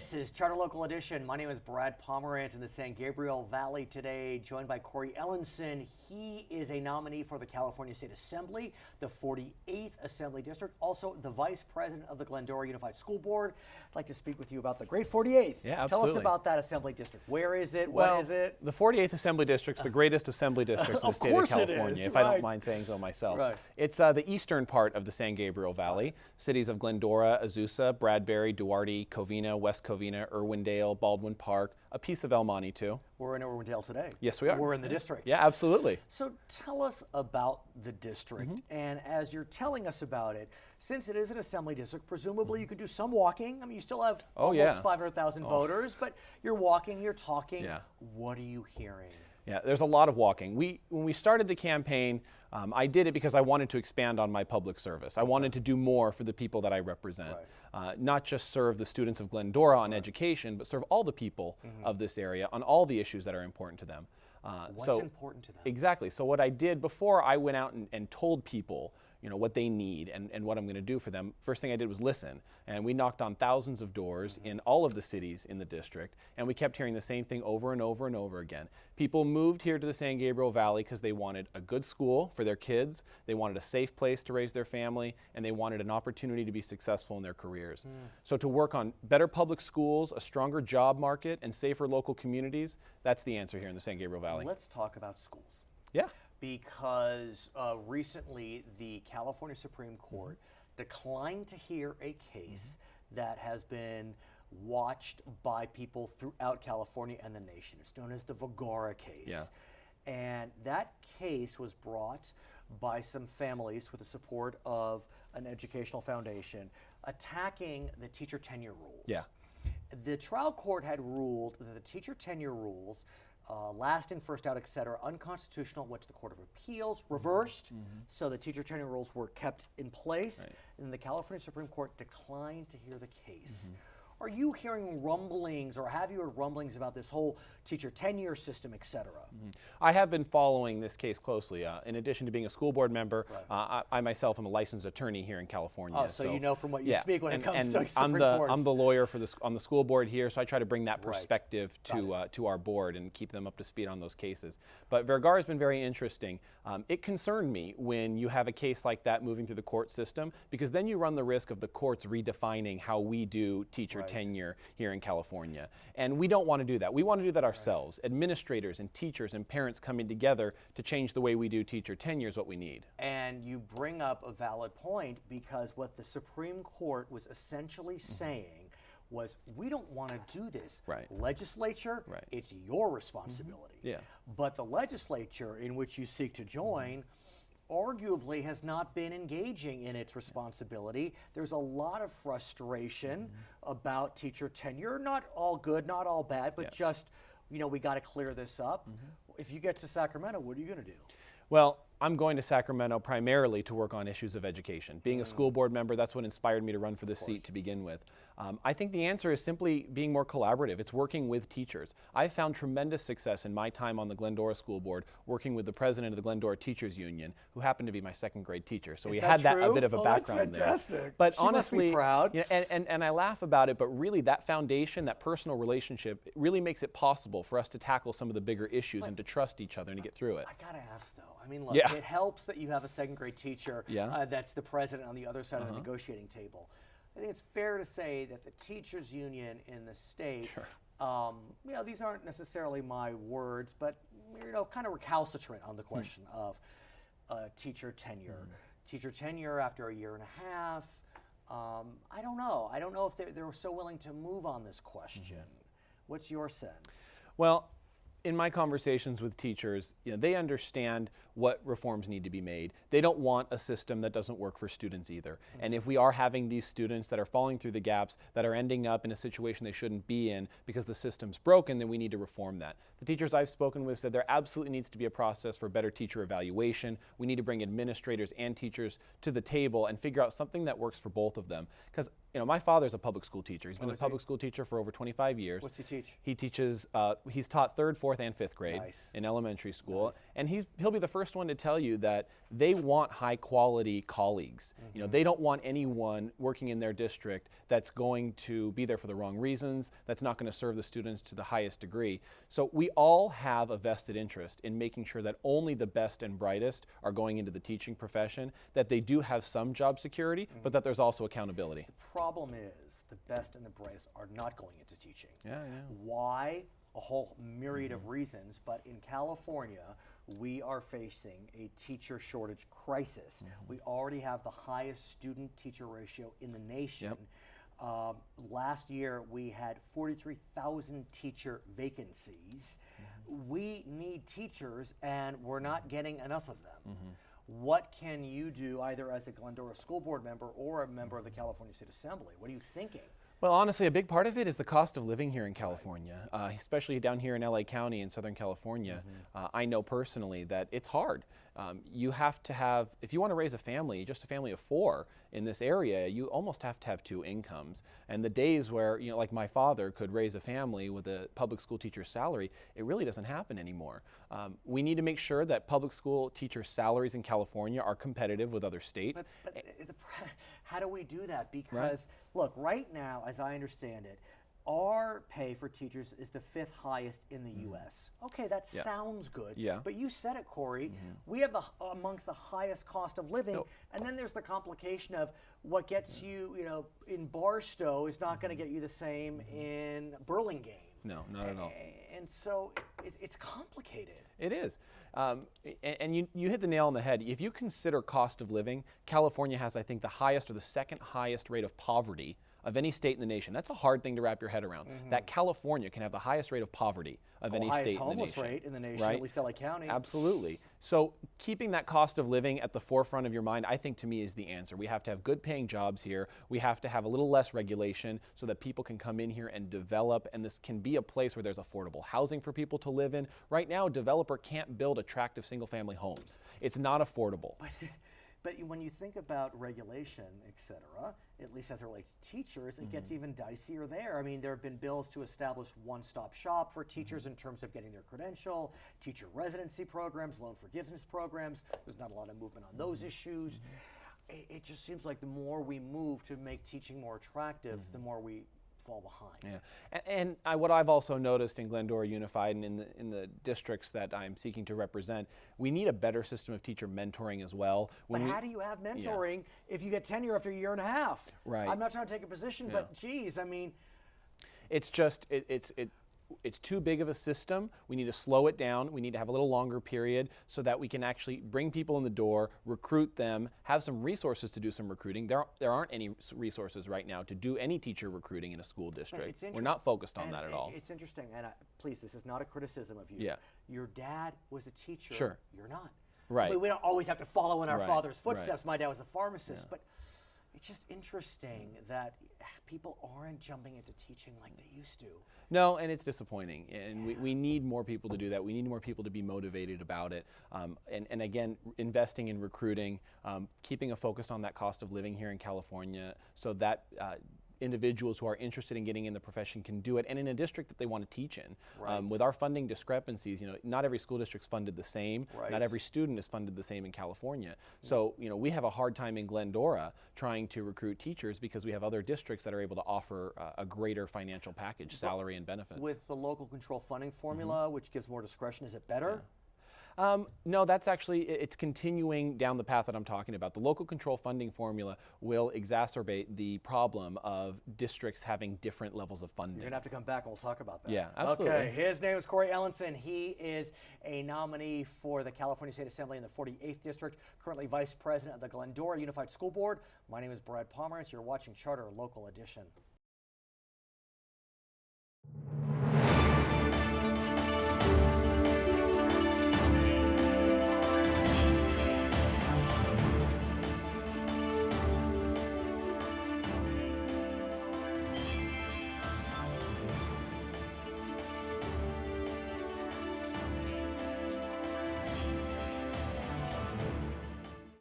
This is Charter Local Edition. My name is Brad Pomerance in the San Gabriel Valley today, joined by Corey Ellenson. He is a nominee for the California State Assembly, the 48th Assembly District, also the Vice President of the Glendora Unified School Board. I'd like to speak with you about the great 48th. Yeah, absolutely. Tell us about that Assembly District. Where is it? What is it? The 48th Assembly District is the greatest Assembly District in the state of California, if I don't mind saying so myself. Right. It's the eastern part of the San Gabriel Valley. Cities of Glendora, Azusa, Bradbury, Duarte, Covina, West Covina, Irwindale, Baldwin Park, a piece of El Monte too. We're in Irwindale today. Yes, we are. We're in the district. Yeah, absolutely. So tell us about the district, and as you're telling us about it, since it is an assembly district, presumably you could do some walking. I mean, you still have almost 500,000 voters, but you're walking, you're talking. Yeah. What are you hearing? Yeah, there's a lot of walking. When we started the campaign, I did it because I wanted to expand on my public service. I wanted to do more for the people that I represent. Not just serve the students of Glendora on education, but serve all the people of this area on all the issues that are important to them. What's important to them? Exactly. So what I did before I went out and told people, what they need and what I'm going to do for them, first thing I did was listen. And we knocked on thousands of doors in all of the cities in the district, and we kept hearing the same thing over and over and over again. People moved here to the San Gabriel Valley because they wanted a good school for their kids, they wanted a safe place to raise their family, and they wanted an opportunity to be successful in their careers. So to work on better public schools, a stronger job market, and safer local communities, that's the answer here in the San Gabriel Valley. Let's talk about schools. Yeah. Because recently the California Supreme Court declined to hear a case that has been watched by people throughout California and the nation. It's known as the Vergara case. Yeah. And that case was brought by some families with the support of an educational foundation attacking the teacher tenure rules. Yeah. The trial court had ruled that the teacher tenure rules, last in, first out, et cetera, unconstitutional, went to the Court of Appeals, reversed, so the teacher tenure rules were kept in place, and the California Supreme Court declined to hear the case. Are you hearing rumblings, or have you heard rumblings about this whole teacher tenure system, et cetera? I have been following this case closely. In addition to being a school board member, I myself am a licensed attorney here in California. Oh, so you know from what you speak when it comes to Supreme Court. I'm the lawyer on the school board here, so I try to bring that perspective to our board and keep them up to speed on those cases. But Vergara has been very interesting. It concerned me when you have a case like that moving through the court system, because then you run the risk of the courts redefining how we do teacher tenure here in California. And we don't want to do that. We want to do that ourselves. Administrators and teachers and parents coming together to change the way we do teacher tenure is what we need. And you bring up a valid point, because what the Supreme Court was essentially saying was, we don't want to do this. Legislature, it's your responsibility. But the legislature in which you seek to join arguably has not been engaging in its responsibility. There's a lot of frustration about teacher tenure. Not all good, not all bad, but just, we got to clear this up. If you get to Sacramento, what are you going to do? Well, I'm going to Sacramento primarily to work on issues of education. Being a school board member, that's what inspired me to run for this seat to begin with. I think the answer is simply being more collaborative. It's working with teachers. I've found tremendous success in my time on the Glendora School Board working with the president of the Glendora Teachers Union, who happened to be my second grade teacher. So we had a bit of a background there. But she honestly, must be proud. And I laugh about it, but really that foundation, that personal relationship, it really makes it possible for us to tackle some of the bigger issues and to trust each other and to get through it. I gotta ask though, I mean, look, it helps that you have a second grade teacher that's the president on the other side of the negotiating table. I think it's fair to say that the teachers union in the state, these aren't necessarily my words, but kind of recalcitrant on the question of teacher tenure. Teacher tenure after a year and a half, I don't know. I don't know if they're so willing to move on this question. What's your sense? Well, in my conversations with teachers, they understand what reforms need to be made. They don't want a system that doesn't work for students either. And if we are having these students that are falling through the gaps, that are ending up in a situation they shouldn't be in because the system's broken, then we need to reform that. The teachers I've spoken with said there absolutely needs to be a process for better teacher evaluation. We need to bring administrators and teachers to the table and figure out something that works for both of them. Because my father's a public school teacher. He's been a public school teacher for over 25 years. What's he teach? He teaches, he's taught 3rd, 4th, and 5th grade in elementary school. And he'll be the first one to tell you that they want high quality colleagues. They don't want anyone working in their district that's going to be there for the wrong reasons, that's not going to serve the students to the highest degree. So we all have a vested interest in making sure that only the best and brightest are going into the teaching profession, that they do have some job security, but that there's also accountability. The problem is the best and the brightest are not going into teaching. Yeah. Why? A whole myriad of reasons, but in California, we are facing a teacher shortage crisis. We already have the highest student-teacher ratio in the nation. Last year, we had 43,000 teacher vacancies. We need teachers, and we're not getting enough of them. What can you do, either as a Glendora school board member or a member of the California State Assembly? What are you thinking? Well, honestly, a big part of it is the cost of living here in California, especially down here in LA County in Southern California. I know personally that it's hard. You have to have, if you want to raise a family, just a family of 4 in this area, you almost have to have 2 incomes. And the days where, like my father could raise a family with a public school teacher's salary, it really doesn't happen anymore. We need to make sure that public school teacher salaries in California are competitive with other states. But how do we do that? Because, look, right now, as I understand it, our pay for teachers is the 5th highest in the U.S. Okay, that sounds good. But you said it, Corey. We have amongst the highest cost of living, and then there's the complication of what gets you, in Barstow is not going to get you the same in Burlingame. No, not at all. And so it's complicated. It is. And you hit the nail on the head. If you consider cost of living, California has, I think, the highest or the 2nd highest rate of poverty of any state in the nation. That's a hard thing to wrap your head around. That California can have the highest rate of poverty of any state in the nation. Highest homeless rate in the nation, at least LA County. Absolutely. So keeping that cost of living at the forefront of your mind, I think, to me, is the answer. We have to have good paying jobs here. We have to have a little less regulation so that people can come in here and develop, and this can be a place where there's affordable housing for people to live in. Right now, a developer can't build attractive single-family homes. It's not affordable. But when you think about regulation, et cetera, at least as it relates to teachers, it gets even dicier there. I mean, there have been bills to establish one-stop shop for teachers in terms of getting their credential, teacher residency programs, loan forgiveness programs. There's not a lot of movement on those issues. It just seems like the more we move to make teaching more attractive, the more we fall behind. And what I've also noticed in Glendora Unified and in the districts that I'm seeking to represent, we need a better system of teacher mentoring as well. But how do you have mentoring if you get tenure after a year and a half? I'm not trying to take a position, but geez, I mean, it's just it's too big of a system. We need to slow it down. We need to have a little longer period so that we can actually bring people in the door, recruit them, have some resources to do some recruiting. There aren't any resources right now to do any teacher recruiting in a school district. We're not focused on that at all. It's interesting, and please, this is not a criticism of you. Your dad was a teacher. Sure. You're not. Right. We don't always have to follow in our father's footsteps. My dad was a pharmacist, but it's just interesting that people aren't jumping into teaching like they used to. No, and it's disappointing. And we need more people to do that. We need more people to be motivated about it. And again, investing in recruiting, keeping a focus on that cost of living here in California so that individuals who are interested in getting in the profession can do it, and in a district that they want to teach in. With our funding discrepancies, not every school district's funded the same. Not every student is funded the same in California. So, we have a hard time in Glendora trying to recruit teachers because we have other districts that are able to offer a greater financial package, salary and benefits. With the local control funding formula, which gives more discretion, is it better? No, that's actually, it's continuing down the path that I'm talking about. The local control funding formula will exacerbate the problem of districts having different levels of funding. You're going to have to come back and we'll talk about that. Yeah, absolutely. Okay, his name is Corey Ellenson. He is a nominee for the California State Assembly in the 48th District, currently Vice President of the Glendora Unified School Board. My name is Brad Pomerance. You're watching Charter Local Edition.